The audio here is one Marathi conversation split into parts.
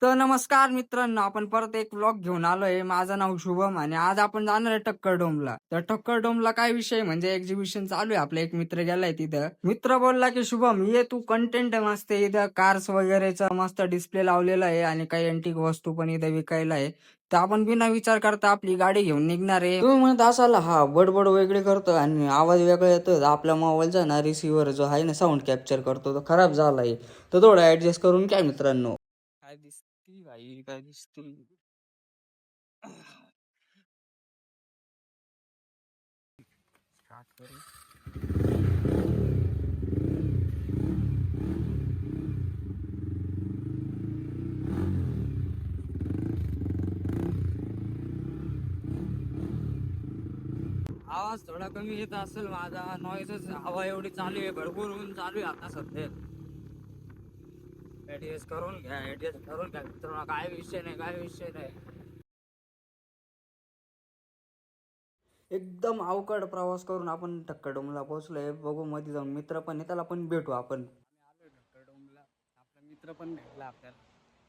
तर नमस्कार मित्रांनो, आपण परत एक व्लॉग घेऊन आलोय. माझं नाव शुभम आणि आज आपण जाणार आहे टक्कर डोमला. तर टक्कर डोमला काय विषय म्हणजे एक्झिबिशन चालू आहे. आपला एक मित्र गेलाय तिथं. मित्र बोलला की शुभम ये तू, कंटेंट आहे मस्त इथं, कार्स वगैरेचा मस्त डिस्प्ले लावलेला आहे आणि काही अँटिक वस्तू पण इथं विकायला आहे. तर आपण बिना विचार करता आपली गाडी घेऊन निघणार आहे. तुम्ही म्हणत असाल हा बडबड वेगळी करतो आणि आवाज वेगळा येतो. आपल्या मोबाईलचा ना रिसिव्हर जो आहे ना साऊंड कॅप्चर करतो तो खराब झालाय. तर थोडं ऍडजस्ट करून काय मित्रांनो. काय दिसती भाई, काय दिसती. स्टार्ट करू. आवाज थोडा कमी येत असेल माझा. नॉईजच हवा एवढी चालू आहे, भरपूर ऊन चालू आहे आता सध्या. ऍडजस्ट करून घ्या, ऍडजस्ट करून घ्या मित्रांनो. काय विषय नाही, काय विषय नाही. एकदम अवघड प्रवास करून आपण टक्कडोमला पोहोचलोय. बघू मध्ये जाऊन मित्र पण आहे, त्याला पण भेटू आपण. आलोय टक्कडोमला, आपला मित्र पण भेटला आपल्याला.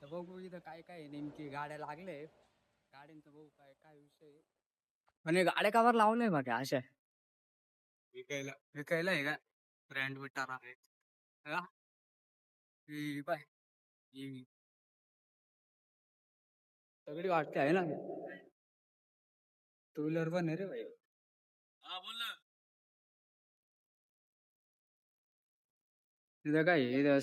तर बघू इथं काय काय नेमकी गाड्या लागले गाड्यांचं. बघू काय काय विषय. आणि गाड्या कावर लावलंय बघा अशा विकायला. विकायला आहे का? ब्रँड विटारा आहे हा? ही पाय, ही सगळी वाटते आहे ना. टू व्हीलर पण आहे रे भाई. हा बोल ना. तिथं काय आहे? इथं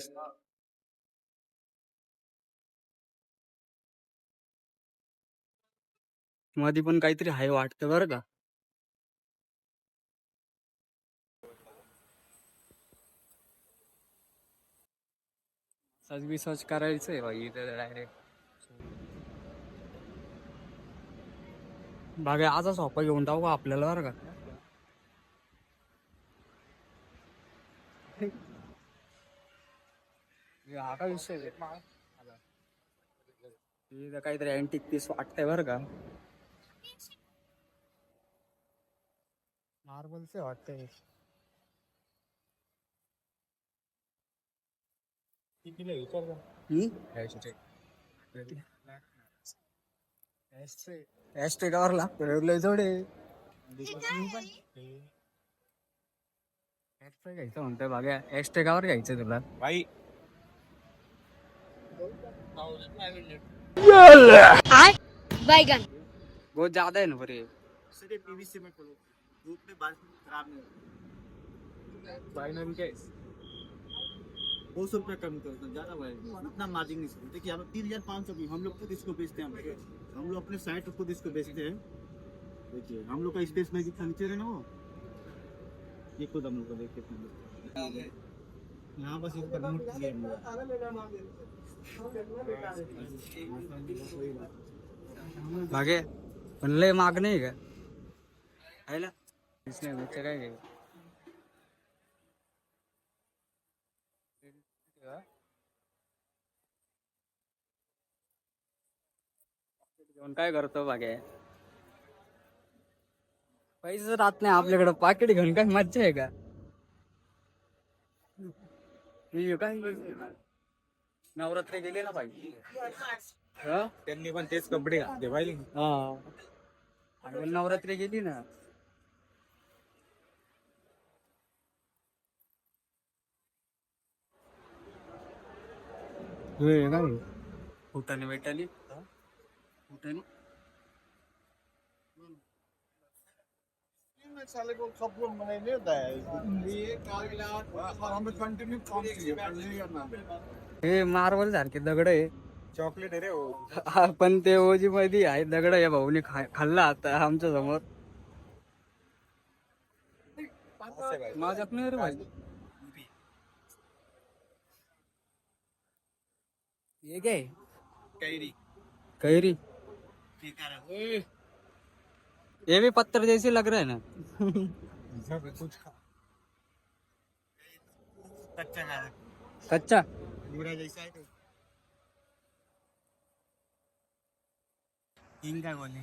मध्ये पण काहीतरी आहे वाटतं बरं का. सर्च बी सर्च करायचंय भाई इथं डायरेक्ट. बागा आजच सोपा घेऊन टाकू आपल्याला बरं का. हा का विषय आहे? इथं काहीतरी अँटिक पीस वाटतंय बरं का. मार्बलचे वाटतंय. कितीला विचार एसटे कावर लागतो जोडे. एक्स्ट्रा घ्यायचं म्हणतोय बघा. एक्स्ट्रा कावर घ्यायचं तुला भाई. बैगन बहुत ज्यादा है ना पर ये. सिर्फ पीवीसी में खोलो, धूप में बाल खराब नहीं होता. बाइनरी के 200 रुपया कम करते हैं, ज्यादा भाई इतना मार्जिन नहीं सकते. देखिए हम 3500 भी हम लोग खुद इसको बेचते हैं. हम लोग अपने साइट खुद इसको बेचते हैं. देखिए हम लोग का स्पेस में फर्नीचर है ना वो, ये खुद हम लोग को देखते हैं. यहाँ बस इसका नोट किया भागे पण लय माग नाही का आहे ना. काय घे काय करतो बागे. पैसे राहत नाही आपल्याकडं. पाकिट घेऊन काय मज्जा आहे का. काय नवरात्री गेले ना पाहिजे. त्यांनी पण तेच कपडे घातले पाहिजे. हा नवरात्री गेली ना. काय फुटाने भेटाली फुटाने. साले को सब लोग मनाई नहीं होता है ये हम कंटिन्यू काम किया. हे मार्बल सारखे दगड आहे. चॉकलेट आहे रे हो. पण ते ओजी मध्ये आहे दगड. या भाऊने खाल्ला आता आमच्या समोर. माझ्यात नाही रे भाई. ये क्या है? कैरी. कैरी ये भी पत्थर जैसे लग रहा है ना. कुछ कच्चा कच्चा जैसा है. हिंग काय बोलली.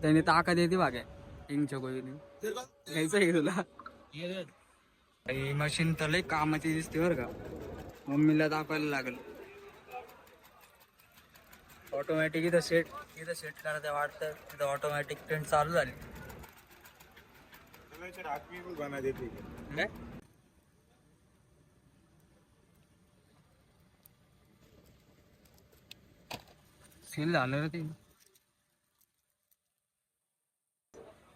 त्याने ताकद येते बागे हिंगच्या गोळीने. घ्यायचं आहे तुला. मशीन तर लय कामाची दिसते बरं का. मम्मीला दाखवायला लागल. ऑटोमॅटिक इथं सेट करायचं वाटतं, तिथं ऑटोमॅटिक ट्रेंड चालू झाली. काय सील झालं रे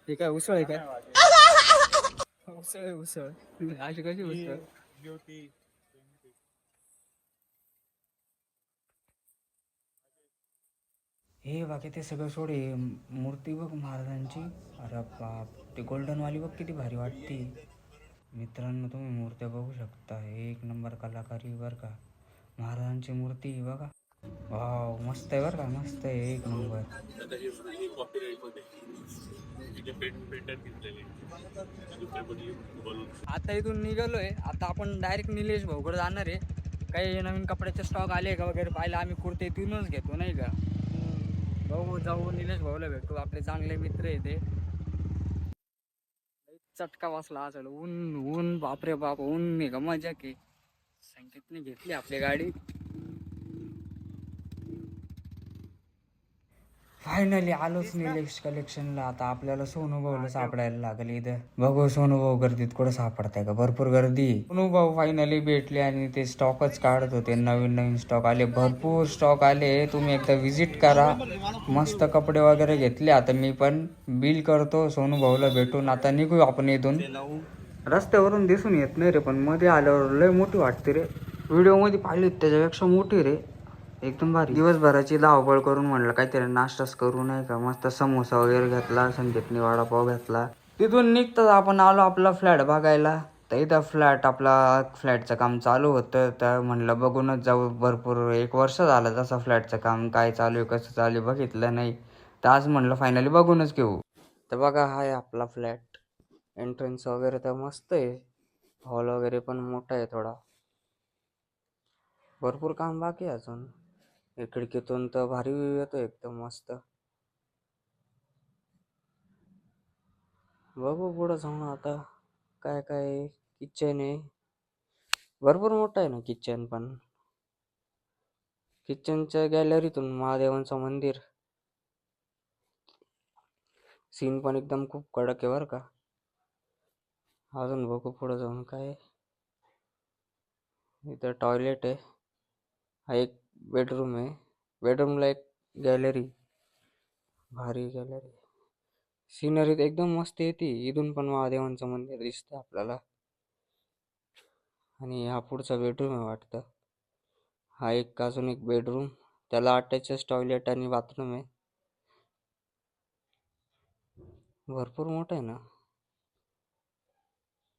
ते काय उसळ आहे काय? उसळ आहे, उसळ. अशी कशी उसळ? हे बाकी ते सगळं सोड, हे मूर्ती बघ महाराजांची. अरे बाप, ते गोल्डन वाली बघ किती भारी वाटते. मित्रांनो तुम्ही मूर्त्या बघू शकता, एक नंबर कलाकारी बरं का. महाराजांची मूर्ती बघा, वाव मस्त आहे बरं का, मस्त आहे एक नंबर. आता इथून निघालोय, आता आपण डायरेक्ट निलेश भाऊकडे जाणार आहे. काही नवीन कपड्याचे स्टॉक आले का वगैरे पाहिलं, आम्ही कुर्ते इथूनच घेतो नाही का. भाऊ जाऊ निलेश भाऊला भेटू, आपले चांगले मित्र आहे ते. चटका बसला असेल, ऊन ऊन बापरे बाप, ऊन नाही का मजा की. संकेतने घेतली आपली गाडी. फायनली आलोच निलेश कलेक्शनला. आता आपल्याला सोनूभाऊला सापडायला लागेल इथं. बघू सोनूभाऊ गर्दीत कुठं सापडताय का, भरपूर गर्दी. सोनूभाऊ फायनली भेटले आणि ते स्टॉकच काढत होते. नवीन नवीन स्टॉक आले, भरपूर स्टॉक आले. तुम्ही एकदा विजिट करा. मस्त कपडे वगैरे घेतले. आता मी पण बिल करतो, सोनूभाऊला भेटून आता निघू आपण इथून. रस्त्यावरून दिसून येत नाही रे, पण मध्ये आल्यावर लय मोठी वाटते रे. व्हिडिओ मध्ये पाहिली त्याच्यापेक्षा मोठी रे, एकदम भारी. दिवसभराची धावपळ करून म्हणलं काहीतरी नाश्ताच करू नाही का. मस्त समोसा वगैरे घेतला, संकेतनी वडापाव घेतला. तिथून निघतात आपण आलो आपला फ्लॅट बघायला. तर इथं फ्लॅटचं काम चालू होतं, तर म्हणलं बघूनच जाऊ. भरपूर 1 वर्ष झालं तसं फ्लॅटचं काम काय चालू आहे कसं चालू आहे बघितलं नाही, तर आज म्हणलं फायनली बघूनच घेऊ. तर बघा हाय आपला फ्लॅट. एंट्रन्स वगैरे तर मस्त आहे, हॉल वगैरे पण मोठा आहे थोडा. भरपूर काम बाकी आहे अजून. खिडकीतून तर भारी व्ह्यू येतो एकदम मस्त. बघू पुढं जाऊन आता काय काय. किचन आहे, भरपूर मोठं आहे ना किचन पण. किचनच्या गॅलरीतून महादेवांचं मंदिर, सीन पण एकदम खूप कडक आहे बरं का. अजून बघू पुढं जाऊन काय. इथं टॉयलेट आहे, हा एक बेडरूम आहे. बेडरूमला एक गॅलरी, भारी गॅलरी. सिनरी एकदम मस्त येते. इथून पण महादेवांचं मंदिर दिसतं आपल्याला. आणि हा पुढचा बेडरूम आहे वाटतं. हा एक अजून एक बेडरूम, त्याला अटॅचच टॉयलेट आणि बाथरूम आहे. भरपूर मोठं आहे ना.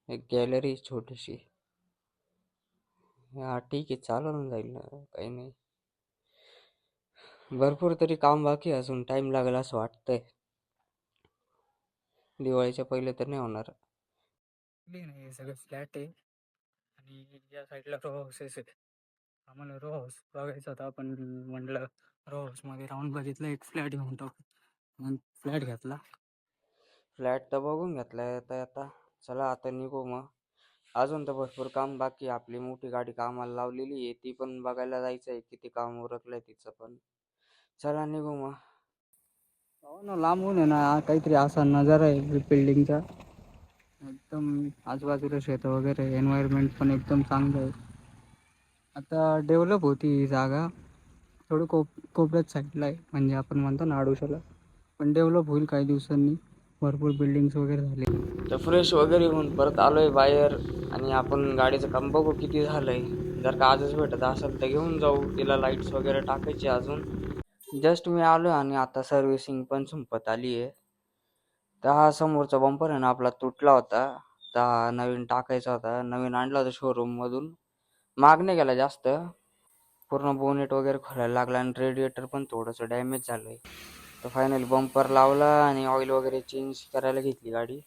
एक गॅलरी छोटीशी. हा ठीक आहे, चालून जाईल ना, काही नाही. भरपूर तरी काम बाकी अजून, टाइम लागेल असं वाटतंय. दिवाळीच्या पहिले तर नाही होणार. नाही सगळं फ्लॅट आहे आणि या साईडला रो हाऊसेस आहेत. आम्हाला रो हाऊस बघायचा होता, पण म्हटलं रो हाऊस मध्ये राहून बघितलं, एक फ्लॅट घेऊन टाकू म्हणून फ्लॅट घेतला. फ्लॅट तर बघून घेतलाय तर आता चला आता निघू मग. अजून तर भरपूर काम बाकी आहे. आपली मोठी गाडी कामाला लावलेली आहे, ती पण बघायला जायचं आहे, किती काम उरकलंय तिचं पण. चला निघू मग. हो ना, लांबून आहे ना काहीतरी असा नजारा आहे बिल्डिंगचा. एकदम आजूबाजूला शेतं वगैरे, एन्व्हायरमेंट पण एकदम चांगलं आहे. आता डेव्हलप होती ही जागा, थोडं कोपऱ्यात साईडला आहे, म्हणजे आपण म्हणतो ना आडोशाला. पण डेव्हलप होईल काही दिवसांनी, भरपूर बिल्डिंग्स वगैरे झाले. तर फ्रेश वगैरे होऊन परत आलोय बाहेर, आणि आपण गाडीचं काम बघू किती झालंय. जर का आजच भेटत असेल तर घेऊन जाऊ. तिला लाईट्स वगैरे टाकायचे अजून. जस्ट मी आलोय आणि आता सर्व्हिसिंग पण संपत आली आहे. तर हा समोरचा बंपर आहे ना आपला, तुटला होता, तर हा नवीन टाकायचा होता. नवीन आणला होता शोरूम मधून, महाग नाही गेला जास्त. पूर्ण बोनेट वगैरे खोलायला लागला आणि रेडिएटर पण थोडंसं डॅमेज झालंय. तर फायनली बंपर लावला आणि ऑइल वगैरे चेंज करायला घेतली गाडी.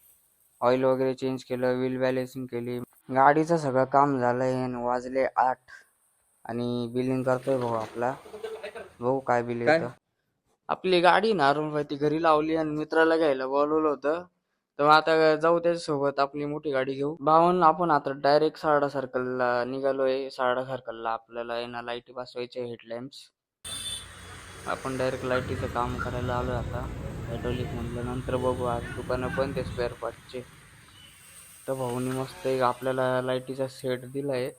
ऑइल वगैरे चेंज केलं, व्हील बॅलेन्सिंग केली, गाडीचं सगळं काम झालंय. आणि वाजले 8 आणि बिलिंग करतोय भाऊ आपला. भाऊ काय बिल येतं. आपली गाडी ना ती घरी लावली आणि मित्राला घ्यायला बोलवलं होतं, तर आता जाऊ त्याच्यासोबत, आपली मोठी गाडी घेऊ. भावन आपण आता डायरेक्ट सारडा सर्कलला निघालोय. सारडा सर्कलला आपल्याला आहे ना लाईटी बसवायचे, हेडलॅम्प्स. आपण डायरेक्ट लाईटीचं काम करायला आलो आता हायड्रोलिक म्हणलं. नंतर बघू, आज दुकानं बंद आहे स्पेअर पार्टचे. तर भाऊनी मस्त एक आपल्याला लाईटीचा सेट दिलाय,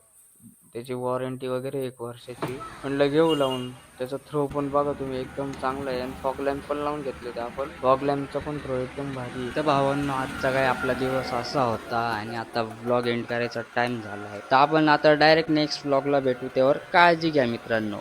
त्याची वॉरंटी वगैरे 1 वर्षाची. म्हणलं घेऊ लावून. त्याचा थ्रो पण बघा तुम्ही, एकदम चांगला आहे. आणि फॉग लॅम्प पण लावून घेतले होते आपण. फॉग लॅम्पचा पण थ्रो एकदम भारी आहे. तर भावांनो, आजचा काय आपला दिवस असा होता आणि आता व्लॉग एंड करायचा टाइम झाला आहे. तर आपण आता डायरेक्ट नेक्स्ट व्लॉगला भेटू, त्यावर काळजी घ्या मित्रांनो.